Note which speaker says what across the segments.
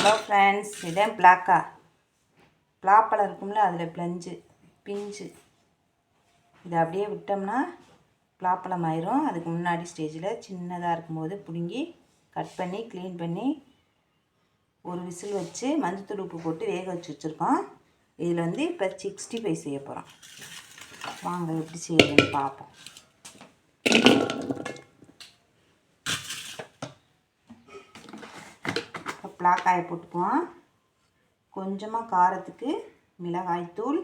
Speaker 1: Hello friends, இதான் பலாப்பழம் இருக்கும்ல, அதில் பிஞ்சு இதை அப்படியே விட்டோம்னா பலாப்பழம் ஆயிரும். அதுக்கு முன்னாடி ஸ்டேஜில் சின்னதாக இருக்கும்போது பிடுங்கி கட் பண்ணி க்ளீன் பண்ணி ஒரு விசில் வச்சு மஞ்சத்தூள் உப்பு போட்டு வேக வச்சுருக்கோம். இதில் வந்து இப்போ 65 செய்ய போகிறோம். வாங்க எப்படி செய்யணும்னு பார்ப்போம். பலாக்காயை போட்டுக்குவோம். கொஞ்சமாக காரத்துக்கு மிளகாய்த்தூள்,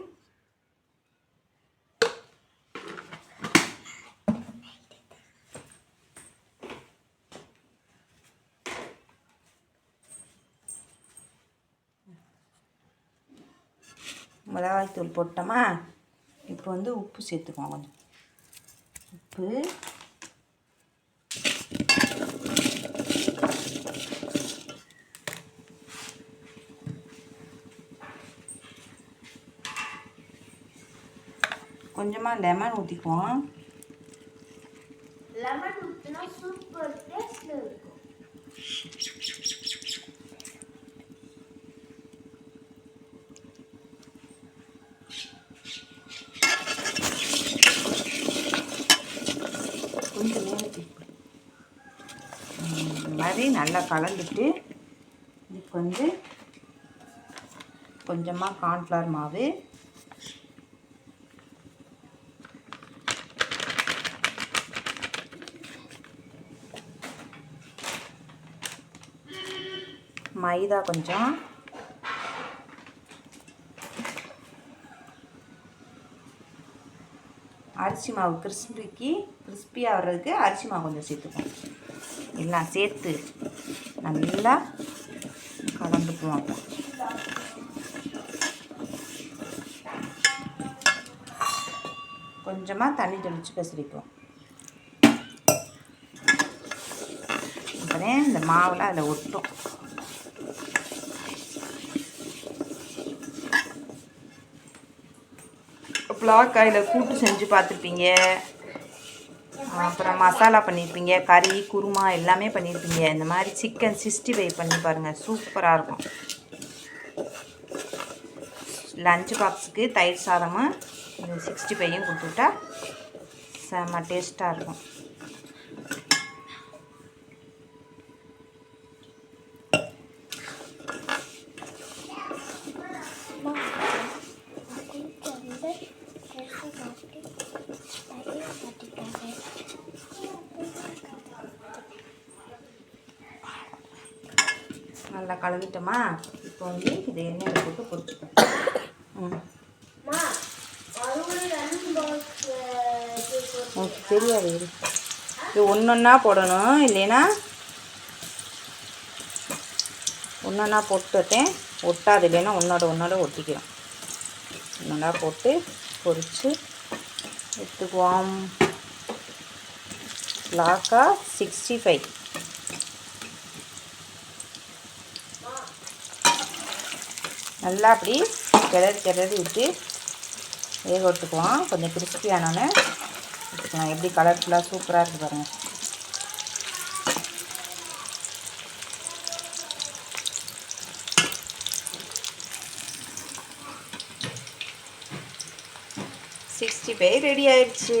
Speaker 1: மிளகாய்த்தூள் போட்டோமா. இப்போ வந்து உப்பு சேர்த்துக்குவோம். கொஞ்சம் உப்பு, கொஞ்சமாக லெமன் ஊற்றிக்குவோம்.
Speaker 2: லெமன் ஊற்றினா சூப்பர் டேஸ்ட் இருக்கும்.
Speaker 1: கொஞ்சம் நேரத்துக்கு இந்த மாதிரி நல்லா கலந்துட்டு இதுக்கு வந்து கொஞ்சமாக கார்ன்ஃப்ளவர் மாவு, மைதா கொஞ்சம், அரிசி மாவு கிறிஸ்பியாக வர்றதுக்கு அரிசி மாவு கொஞ்சம் சேர்த்துப்போம். எல்லாம் சேர்த்து நல்லா கலந்துக்குவோம். கொஞ்சமாக தண்ணி தெளித்து பசரிப்போம். அப்புறம் இந்த மாவில் அதில் ஒட்டும். பலாக்காயில் கூட்டு செஞ்சு பார்த்துருப்பீங்க, அப்புறம் மசாலா பண்ணியிருப்பீங்க, கறி குருமா எல்லாமே பண்ணியிருப்பீங்க. இந்த மாதிரி சிக்கன் 65 பண்ணி பாருங்கள், சூப்பராக இருக்கும். லஞ்ச் பாக்ஸுக்கு தயிர் சாதமும் இந்த 65யும் கொடுத்துட்டா செம்ம டேஸ்ட்டாக இருக்கும். நல்லா கலந்துட்டோமா. இப்போ வந்து இதை எண்ணெயில் போட்டு பொரிச்சுக்கோம். உங்களுக்கு தெரியாது, இது ஒன்றொன்னா போடணும். இல்லைன்னா ஒன்றொன்னா போட்டுட்டேன் ஒட்டாது, இல்லைன்னா ஒன்றோட ஒட்டிக்கிறோம். ஒன்றா போட்டு பொரித்து எடுத்துக்குவோம். பலாக்கா 65 நல்லா அப்படி கிளறி விட்டு வேக விட்டுக்குவோம். கொஞ்சம் கிறிஸ்பியானோன்னு வச்சுக்கலாம். எப்படி கலர்ஃபுல்லாக சூப்பராக இருக்குது பாருங்கள். ரெடி ஆயிடுச்சு.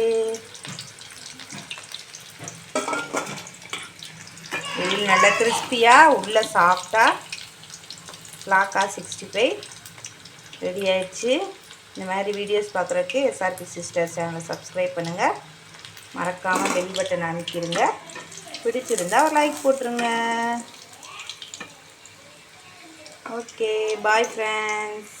Speaker 1: வெளியில் நல்லா கிறிஸ்பியாக உள்ள சாஃப்டாக பலாக்கா 65 ரெடி ஆயிடுச்சு. இந்த மாதிரி வீடியோஸ் பார்க்குறதுக்கு SRP சிஸ்டர் சேனலை சப்ஸ்கிரைப் பண்ணுங்கள். மறக்காமல் பெல் பட்டன் அமைக்கிடுங்க. பிடிச்சிருந்தால் ஒரு லைக் போட்டுருங்க. Okay, bye friends.